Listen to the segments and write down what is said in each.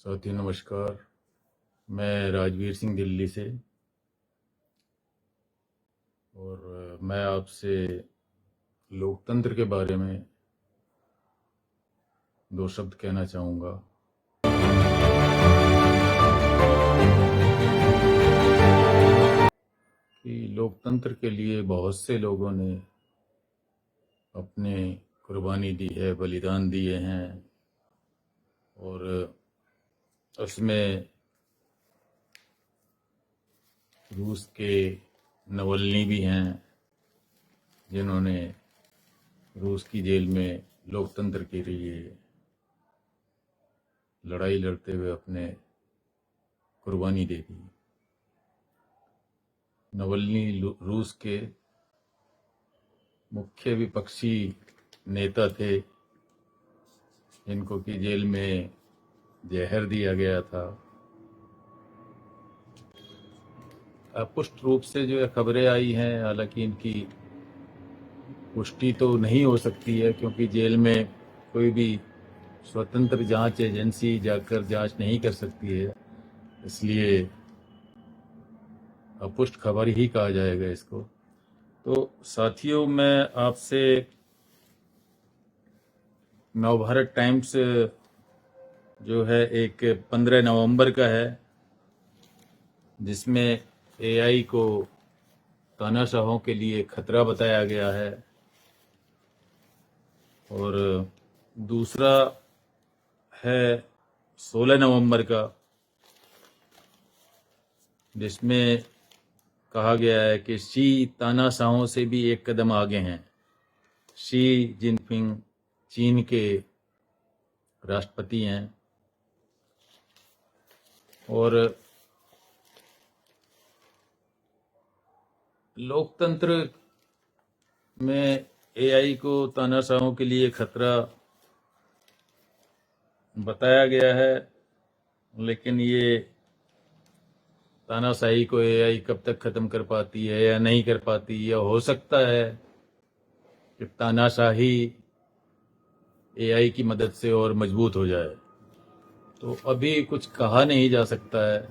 साथियों नमस्कार। मैं राजवीर सिंह दिल्ली से और मैं आपसे लोकतंत्र के बारे में दो शब्द कहना चाहूँगा। कि लोकतंत्र के लिए बहुत से लोगों ने अपने कुर्बानी दी है, बलिदान दिए हैं और उसमें रूस के नवल्नी भी हैं जिन्होंने रूस की जेल में लोकतंत्र के लिए लड़ाई लड़ते हुए अपने कुर्बानी दे दी। नवल्नी रूस के मुख्य विपक्षी नेता थे जिनको कि जेल में जहर दिया गया था। अपुष्ट रूप से जो खबरें आई हैं, हालांकि इनकी पुष्टि तो नहीं हो सकती है क्योंकि जेल में कोई भी स्वतंत्र जांच एजेंसी जाकर जांच नहीं कर सकती है, इसलिए अपुष्ट खबर ही कहा जाएगा इसको। तो साथियों, मैं आपसे नवभारत टाइम्स जो है एक 15 नवंबर का है जिसमें एआई को तानाशाहों के लिए खतरा बताया गया है, और दूसरा है 16 नवंबर का जिसमें कहा गया है कि शी तानाशाहों से भी एक कदम आगे हैं। शी जिनपिंग चीन के राष्ट्रपति हैं और लोकतंत्र में एआई को तानाशाहों के लिए खतरा बताया गया है, लेकिन ये तानाशाही को एआई कब तक खत्म कर पाती है या नहीं कर पाती, या हो सकता है कि तानाशाही एआई की मदद से और मजबूत हो जाए, तो अभी कुछ कहा नहीं जा सकता है।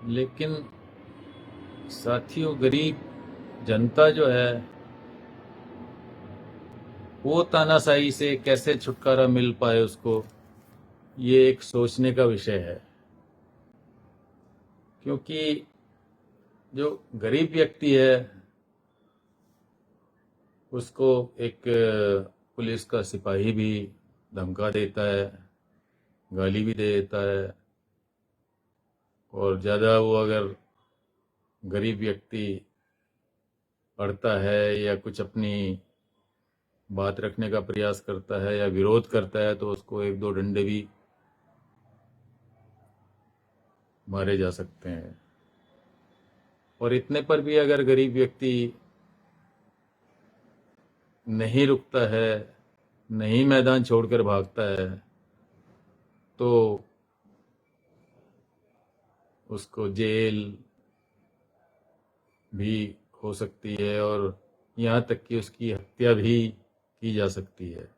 लेकिन साथियों, गरीब जनता जो है वो तानाशाही से कैसे छुटकारा मिल पाए उसको, ये एक सोचने का विषय है। क्योंकि जो गरीब व्यक्ति है उसको एक पुलिस का सिपाही भी धमका देता है, गाली भी दे देता है, और ज़्यादा वो अगर गरीब व्यक्ति पढ़ता है या कुछ अपनी बात रखने का प्रयास करता है या विरोध करता है तो उसको एक दो डंडे भी मारे जा सकते हैं। और इतने पर भी अगर गरीब व्यक्ति नहीं रुकता है, नहीं मैदान छोड़कर भागता है, तो उसको जेल भी हो सकती है और यहाँ तक कि उसकी हत्या भी की जा सकती है।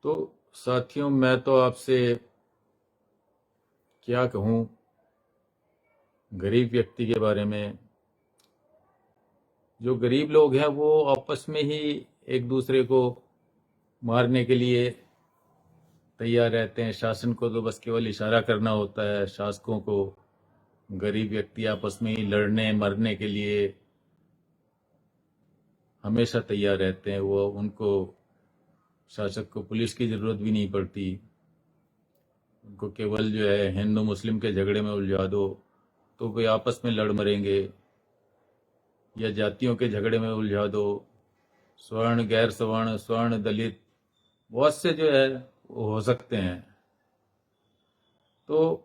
तो साथियों, मैं तो आपसे क्या कहूँ गरीब व्यक्ति के बारे में। जो गरीब लोग हैं वो आपस में ही एक दूसरे को मारने के लिए तैयार रहते हैं। शासन को तो बस केवल इशारा करना होता है, शासकों को गरीब व्यक्ति आपस में ही लड़ने मरने के लिए हमेशा तैयार रहते हैं। वो उनको शासक को पुलिस की जरूरत भी नहीं पड़ती, उनको केवल जो है हिंदू मुस्लिम के झगड़े में उलझा दो तो वे आपस में लड़ मरेंगे, या जातियों के झगड़े में उलझा दो, स्वर्ण गैर सवर्ण, स्वर्ण दलित, बहुत से जो है वो हो सकते हैं। तो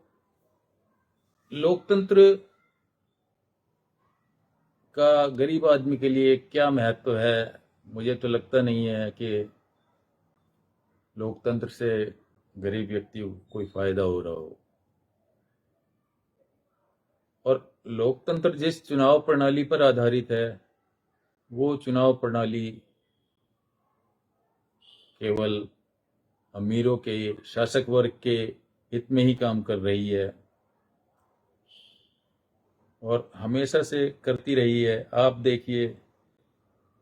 लोकतंत्र का गरीब आदमी के लिए क्या महत्व है? मुझे तो लगता नहीं है कि लोकतंत्र से गरीब व्यक्ति को कोई फायदा हो रहा हो। और लोकतंत्र जिस चुनाव प्रणाली पर आधारित है वो चुनाव प्रणाली केवल अमीरों के, शासक वर्ग के हित में ही काम कर रही है और हमेशा से करती रही है। आप देखिए,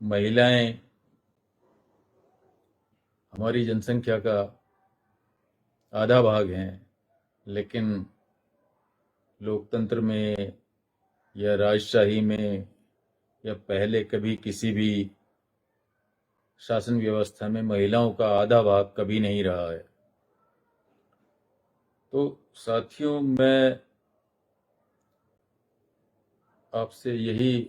महिलाएं हमारी जनसंख्या का आधा भाग हैं, लेकिन लोकतंत्र में या राजशाही में या पहले कभी किसी भी शासन व्यवस्था में महिलाओं का आधा भाग कभी नहीं रहा है। तो साथियों, मैं आपसे यही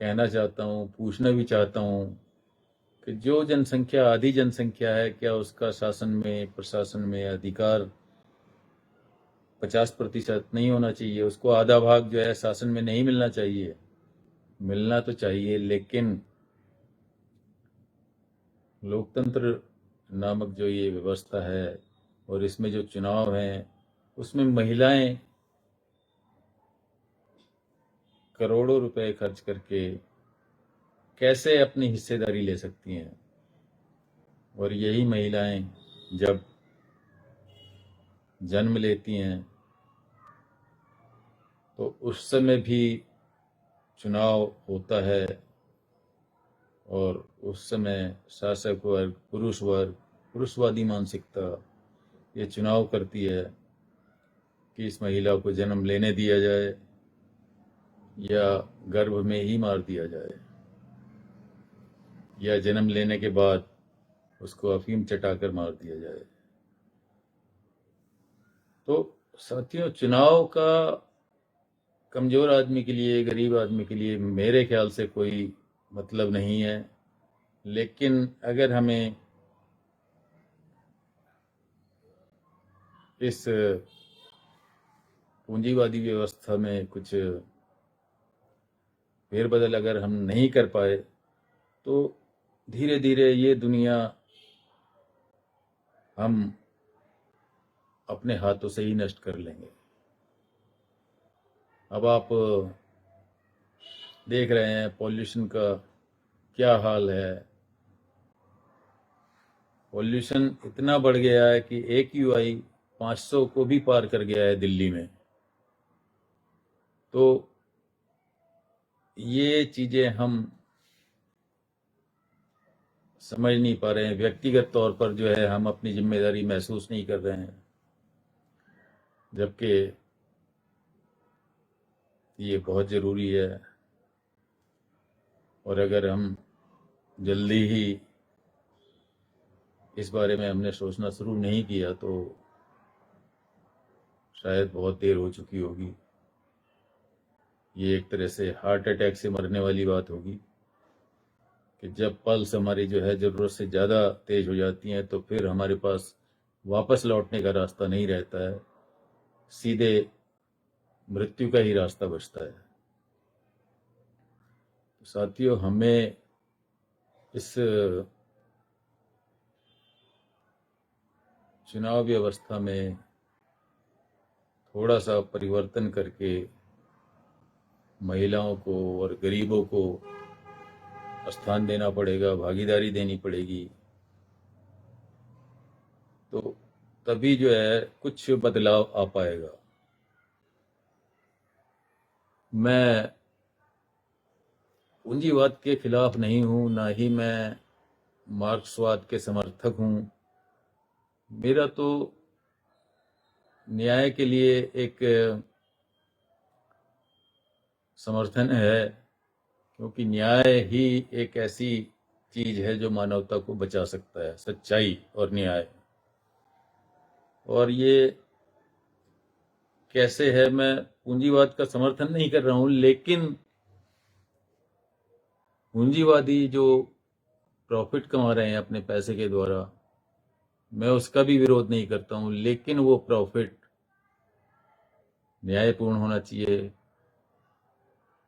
कहना चाहता हूँ, पूछना भी चाहता हूँ कि जो जनसंख्या, आधी जनसंख्या है, क्या उसका शासन में, प्रशासन में अधिकार 50% नहीं होना चाहिए? उसको आधा भाग जो है शासन में नहीं मिलना चाहिए? मिलना तो चाहिए, लेकिन लोकतंत्र नामक जो ये व्यवस्था है और इसमें जो चुनाव हैं, उसमें महिलाएं करोड़ों रुपए खर्च करके कैसे अपनी हिस्सेदारी ले सकती हैं? और यही महिलाएं जब जन्म लेती हैं तो उस समय भी चुनाव होता है और उस समय शासक वर्ग, वर्ग, पुरुषवादी मानसिकता ये चुनाव करती है कि इस महिला को जन्म लेने दिया जाए या गर्भ में ही मार दिया जाए, या जन्म लेने के बाद उसको अफीम चटाकर मार दिया जाए। तो साथियों, चुनाव का कमजोर आदमी के लिए, गरीब आदमी के लिए मेरे ख्याल से कोई मतलब नहीं है। लेकिन अगर हमें इस पूंजीवादी व्यवस्था में कुछ फेरबदल अगर हम नहीं कर पाए तो धीरे धीरे ये दुनिया हम अपने हाथों से ही नष्ट कर लेंगे। अब आप देख रहे हैं पॉल्यूशन का क्या हाल है। पॉल्यूशन इतना बढ़ गया है कि AQI 500 को भी पार कर गया है दिल्ली में। तो ये चीजें हम समझ नहीं पा रहे हैं। व्यक्तिगत तौर पर जो है हम अपनी जिम्मेदारी महसूस नहीं कर रहे हैं, जबकि ये बहुत ज़रूरी है। और अगर हम जल्दी ही इस बारे में हमने सोचना शुरू नहीं किया तो शायद बहुत देर हो चुकी होगी। ये एक तरह से हार्ट अटैक से मरने वाली बात होगी कि जब पल्स हमारी जो है ज़रूरत से ज़्यादा तेज हो जाती हैं तो फिर हमारे पास वापस लौटने का रास्ता नहीं रहता है, सीधे मृत्यु का ही रास्ता बचता है। तो साथियों, हमें इस चुनाव व्यवस्था में थोड़ा सा परिवर्तन करके महिलाओं को और गरीबों को स्थान देना पड़ेगा, भागीदारी देनी पड़ेगी। तो तभी जो है कुछ बदलाव आ पाएगा। मैं पूंजीवाद के खिलाफ नहीं हूं, ना ही मैं मार्क्सवाद के समर्थक हूं। मेरा तो न्याय के लिए एक समर्थन है, क्योंकि न्याय ही एक ऐसी चीज है जो मानवता को बचा सकता है, सच्चाई और न्याय। और ये कैसे है, मैं पूंजीवाद का समर्थन नहीं कर रहा हूं, लेकिन पूंजीवादी जो प्रॉफिट कमा रहे हैं अपने पैसे के द्वारा, मैं उसका भी विरोध नहीं करता हूं, लेकिन वो प्रॉफिट न्यायपूर्ण होना चाहिए,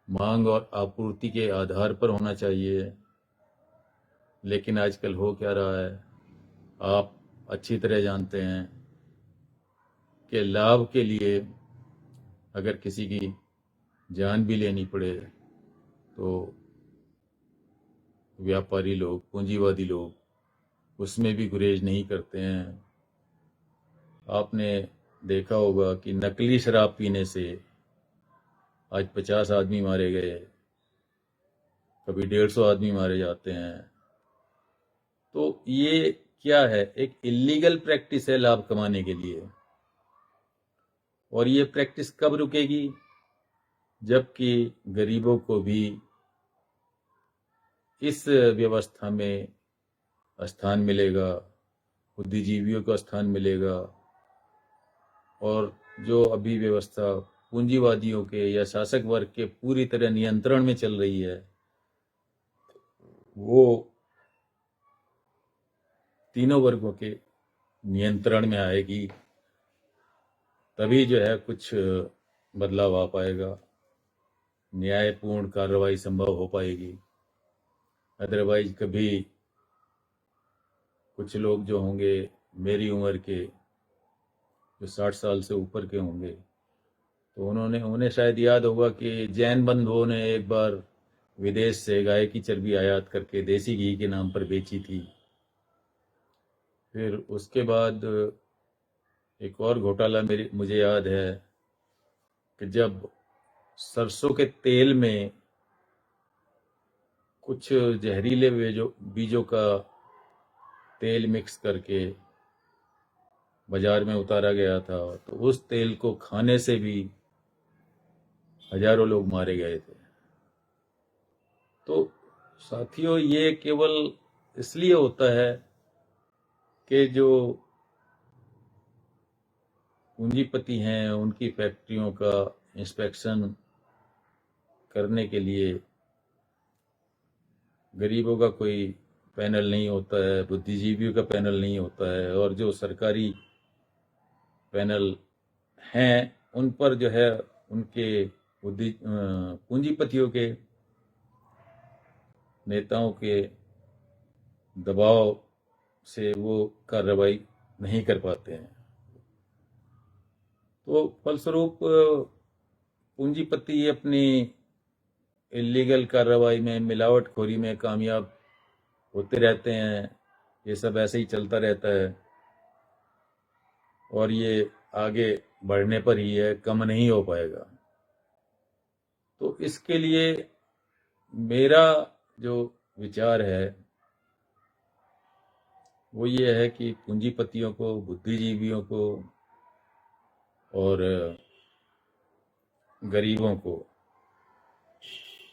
मांग और आपूर्ति के आधार पर होना चाहिए। लेकिन आजकल हो क्या रहा है, आप अच्छी तरह जानते हैं कि लाभ के लिए अगर किसी की जान भी लेनी पड़े तो व्यापारी लोग, पूंजीवादी लोग उसमें भी गुरेज नहीं करते हैं। आपने देखा होगा कि नकली शराब पीने से आज 50 आदमी मारे गए, कभी 150 आदमी मारे जाते हैं। तो ये क्या है? एक इलीगल प्रैक्टिस है लाभ कमाने के लिए। और ये प्रैक्टिस कब रुकेगी? जबकि गरीबों को भी इस व्यवस्था में स्थान मिलेगा, बुद्धिजीवियों को स्थान मिलेगा। और जो अभी व्यवस्था पूंजीवादियों के या शासक वर्ग के पूरी तरह नियंत्रण में चल रही है, वो तीनों वर्गों के नियंत्रण में आएगी। तभी जो है कुछ बदलाव आ पाएगा, न्यायपूर्ण कार्रवाई संभव हो पाएगी। अदरवाइज कभी कुछ लोग जो होंगे मेरी उम्र के, जो 60 साल से ऊपर के होंगे, तो उन्हें शायद याद होगा कि जैन बंधुओं ने एक बार विदेश से गाय की चर्बी आयात करके देसी घी के नाम पर बेची थी। फिर उसके बाद एक और घोटाला मुझे याद है कि जब सरसों के तेल में कुछ जहरीले बीजों का तेल मिक्स करके बाजार में उतारा गया था, तो उस तेल को खाने से भी हजारों लोग मारे गए थे। तो साथियों, ये केवल इसलिए होता है कि जो पूंजीपति हैं उनकी फैक्ट्रियों का इंस्पेक्शन करने के लिए गरीबों का कोई पैनल नहीं होता है, बुद्धिजीवियों का पैनल नहीं होता है। और जो सरकारी पैनल हैं उन पर जो है उनके पूंजीपतियों के नेताओं के दबाव से वो कार्रवाई नहीं कर पाते हैं। तो फलस्वरूप पूंजीपति अपनी इलीगल कार्रवाई में, मिलावटखोरी में कामयाब होते रहते हैं। ये सब ऐसे ही चलता रहता है और ये आगे बढ़ने पर ही है, कम नहीं हो पाएगा। तो इसके लिए मेरा जो विचार है वो ये है कि पूंजीपतियों को, बुद्धिजीवियों को और गरीबों को,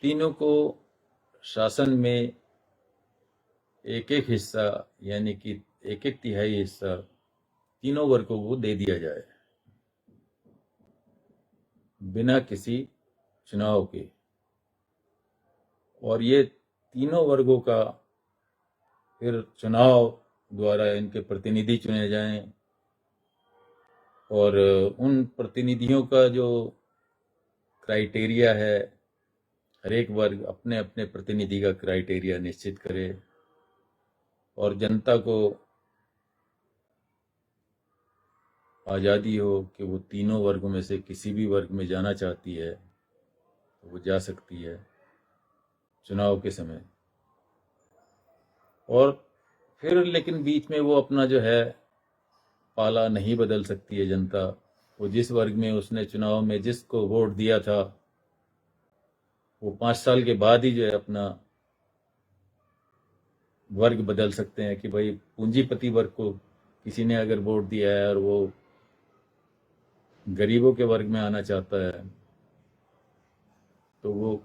तीनों को शासन में एक एक हिस्सा, यानी कि एक एक तिहाई हिस्सा तीनों वर्गों को दे दिया जाए, बिना किसी चुनाव के। और ये तीनों वर्गों का फिर चुनाव द्वारा इनके प्रतिनिधि चुने जाएं और उन प्रतिनिधियों का जो क्राइटेरिया है, हर एक वर्ग अपने अपने प्रतिनिधि का क्राइटेरिया निश्चित करे और जनता को आज़ादी हो कि वो तीनों वर्गों में से किसी भी वर्ग में जाना चाहती है तो वो जा सकती है चुनाव के समय। और फिर लेकिन बीच में वो अपना जो है पाला नहीं बदल सकती है जनता। वो जिस वर्ग में उसने चुनाव में जिसको वोट दिया था, वो 5 साल के बाद ही जो है अपना वर्ग बदल सकते हैं कि भाई पूंजीपति वर्ग को किसी ने अगर वोट दिया है और वो गरीबों के वर्ग में आना चाहता है तो वो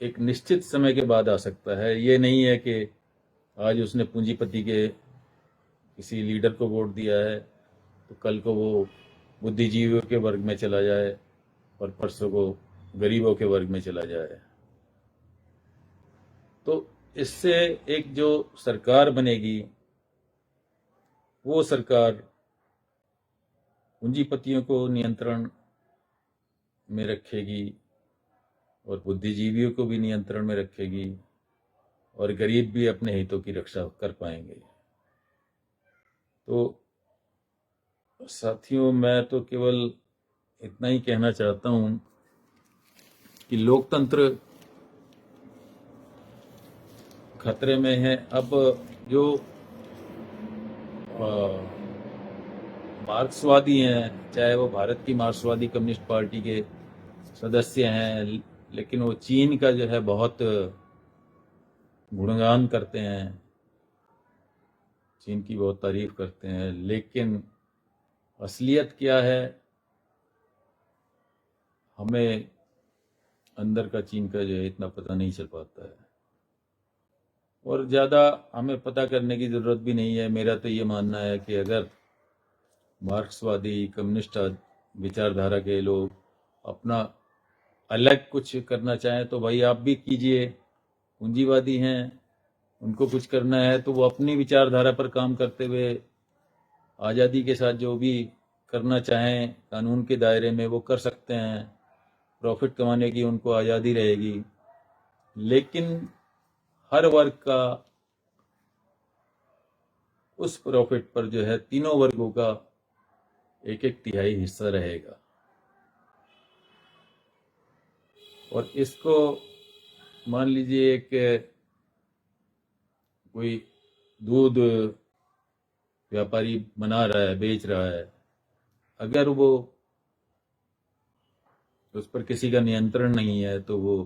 एक निश्चित समय के बाद आ सकता है। ये नहीं है कि आज उसने पूंजीपति के किसी लीडर को वोट दिया है तो कल को वो बुद्धिजीवियों के वर्ग में चला जाए और परसों को गरीबों के वर्ग में चला जाए। तो इससे एक जो सरकार बनेगी वो सरकार पूंजीपतियों को नियंत्रण में रखेगी और बुद्धिजीवियों को भी नियंत्रण में रखेगी और गरीब भी अपने हितों की रक्षा कर पाएंगे। तो साथियों, मैं तो केवल इतना ही कहना चाहता हूं कि लोकतंत्र खतरे में है। अब जो मार्क्सवादी हैं, चाहे वो भारत की मार्क्सवादी कम्युनिस्ट पार्टी के सदस्य हैं, लेकिन वो चीन का जो है बहुत गुणगान करते हैं, चीन की बहुत तारीफ करते हैं, लेकिन असलियत क्या है हमें अंदर का चीन का जो है इतना पता नहीं चल पाता है, और ज़्यादा हमें पता करने की ज़रूरत भी नहीं है। मेरा तो ये मानना है कि अगर मार्क्सवादी कम्युनिस्ट विचारधारा के लोग अपना अलग कुछ करना चाहें तो भाई आप भी कीजिए। पूंजीवादी हैं, उनको कुछ करना है तो वो अपनी विचारधारा पर काम करते हुए आज़ादी के साथ जो भी करना चाहें कानून के दायरे में वो कर सकते हैं, प्रॉफिट कमाने की उनको आज़ादी रहेगी। लेकिन हर वर्ग का उस प्रॉफिट पर जो है तीनों वर्गों का 1-1 तिहाई हिस्सा रहेगा, और इसको मान लीजिए कि कोई दूध व्यापारी बना रहा है, बेच रहा है, अगर वो उस पर किसी का नियंत्रण नहीं है तो वो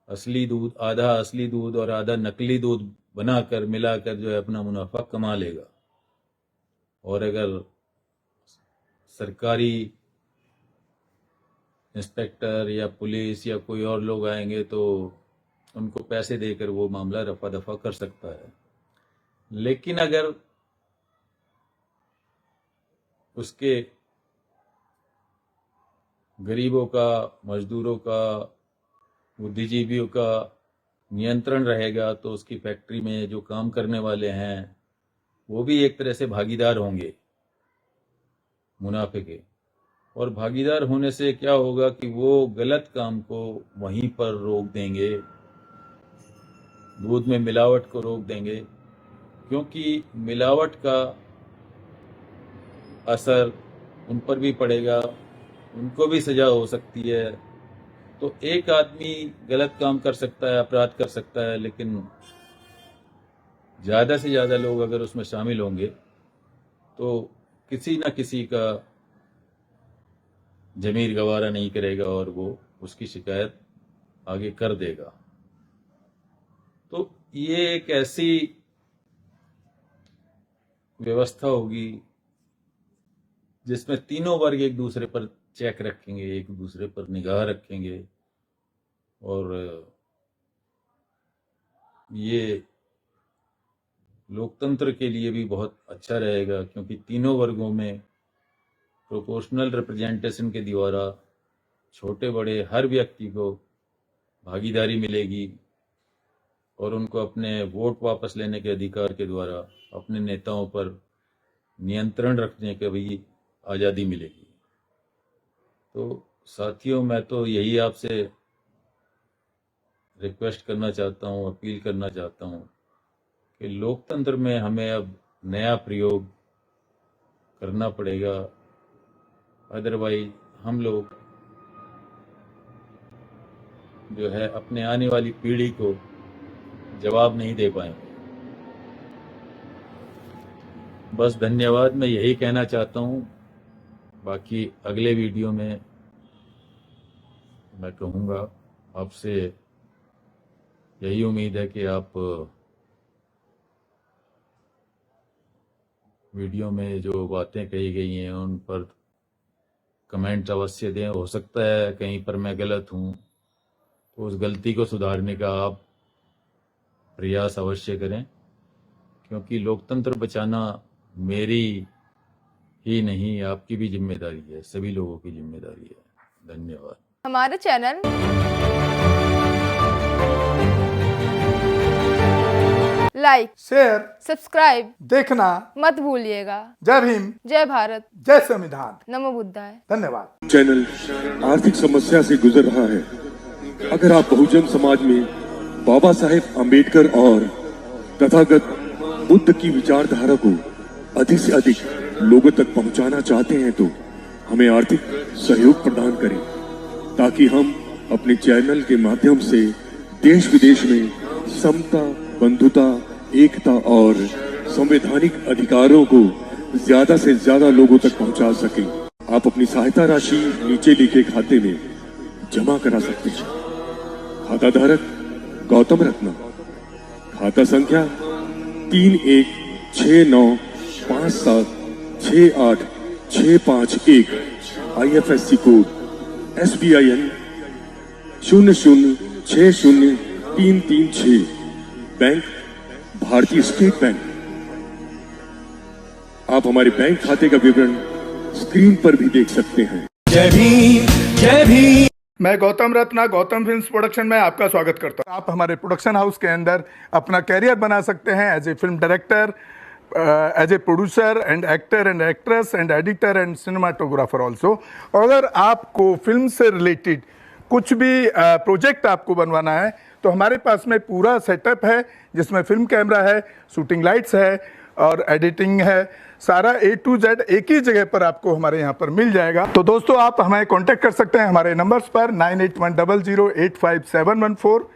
असली दूध, आधा असली दूध और आधा नकली दूध बनाकर मिलाकर जो है अपना मुनाफा कमा लेगा। और अगर सरकारी इंस्पेक्टर या पुलिस या कोई और लोग आएंगे तो उनको पैसे देकर वो मामला रफा दफा कर सकता है। लेकिन अगर उसके गरीबों का, मजदूरों का, बुद्धिजीवियों का नियंत्रण रहेगा तो उसकी फैक्ट्री में जो काम करने वाले हैं वो भी एक तरह से भागीदार होंगे मुनाफे के। और भागीदार होने से क्या होगा कि वो गलत काम को वहीं पर रोक देंगे, दूध में मिलावट को रोक देंगे, क्योंकि मिलावट का असर उन पर भी पड़ेगा, उनको भी सजा हो सकती है। तो एक आदमी गलत काम कर सकता है, अपराध कर सकता है, लेकिन ज़्यादा से ज़्यादा लोग अगर उसमें शामिल होंगे तो किसी न किसी का ज़मीर गवारा नहीं करेगा और वो उसकी शिकायत आगे कर देगा। तो ये एक ऐसी व्यवस्था होगी जिसमें तीनों वर्ग एक दूसरे पर चेक रखेंगे, एक दूसरे पर निगाह रखेंगे, और ये लोकतंत्र के लिए भी बहुत अच्छा रहेगा, क्योंकि तीनों वर्गों में प्रोपोर्शनल रिप्रेजेंटेशन के द्वारा छोटे बड़े हर व्यक्ति को भागीदारी मिलेगी और उनको अपने वोट वापस लेने के अधिकार के द्वारा अपने नेताओं पर नियंत्रण रखने की भी आज़ादी मिलेगी। तो साथियों, मैं तो यही आपसे रिक्वेस्ट करना चाहता हूँ, अपील करना चाहता हूँ कि लोकतंत्र में हमें अब नया प्रयोग करना पड़ेगा, अदरवाइज हम लोग जो है अपने आने वाली पीढ़ी को जवाब नहीं दे पाएंगे। बस धन्यवाद, मैं यही कहना चाहता हूँ। बाकी अगले वीडियो में मैं कहूँगा, आपसे यही उम्मीद है कि आप वीडियो में जो बातें कही गई हैं उन पर कमेंट अवश्य दें। हो सकता है कहीं पर मैं गलत हूँ तो उस गलती को सुधारने का आप प्रयास अवश्य करें, क्योंकि लोकतंत्र बचाना मेरी ही नहीं, आपकी भी जिम्मेदारी है, सभी लोगों की जिम्मेदारी है। धन्यवाद। हमारे चैनल लाइक, शेयर, सब्सक्राइब देखना मत भूलिएगा। जय भीम, जय भारत, जय संविधान, नमो बुद्धाय। धन्यवाद। चैनल आर्थिक समस्या से गुजर रहा है। अगर आप बहुजन समाज में बाबा साहेब अम्बेडकर और तथागत बुद्ध की विचारधारा को अधिक से अधिक लोगों तक पहुंचाना चाहते हैं तो हमें आर्थिक सहयोग प्रदान करें, ताकि हम अपने चैनल के माध्यम से देश विदेश में समता, बंधुता, एकता और संवैधानिक अधिकारों को ज्यादा से ज्यादा लोगों तक पहुंचा सके। आप अपनी सहायता राशि नीचे लिखे खाते में जमा करा सकते हैं। खाता धारक गौतम रत्ना, खाता संख्या 3169576861, IFSC कोड SBIN 0060336, बैंक भारतीय स्टेट बैंक। आप हमारे बैंक खाते का विवरण स्क्रीन पर भी देख सकते हैं। जय भीम, जय भीम। मैं गौतम रत्ना गौतम फिल्म्स प्रोडक्शन में आपका स्वागत करता हूं। आप हमारे प्रोडक्शन हाउस के अंदर अपना कैरियर बना सकते हैं as a film director, as a producer and actor and actress and editor and cinematographer also. अगर आपको फिल्म से रिलेटेड कुछ भी प्रोजेक्ट आपको बनवाना है तो हमारे पास में पूरा सेटअप है, जिसमें फिल्म कैमरा है, शूटिंग लाइट्स है और एडिटिंग है। सारा A to Z एक ही जगह पर आपको हमारे यहाँ पर मिल जाएगा। तो दोस्तों, आप हमें कांटेक्ट कर सकते हैं हमारे नंबर्स पर 9810085714।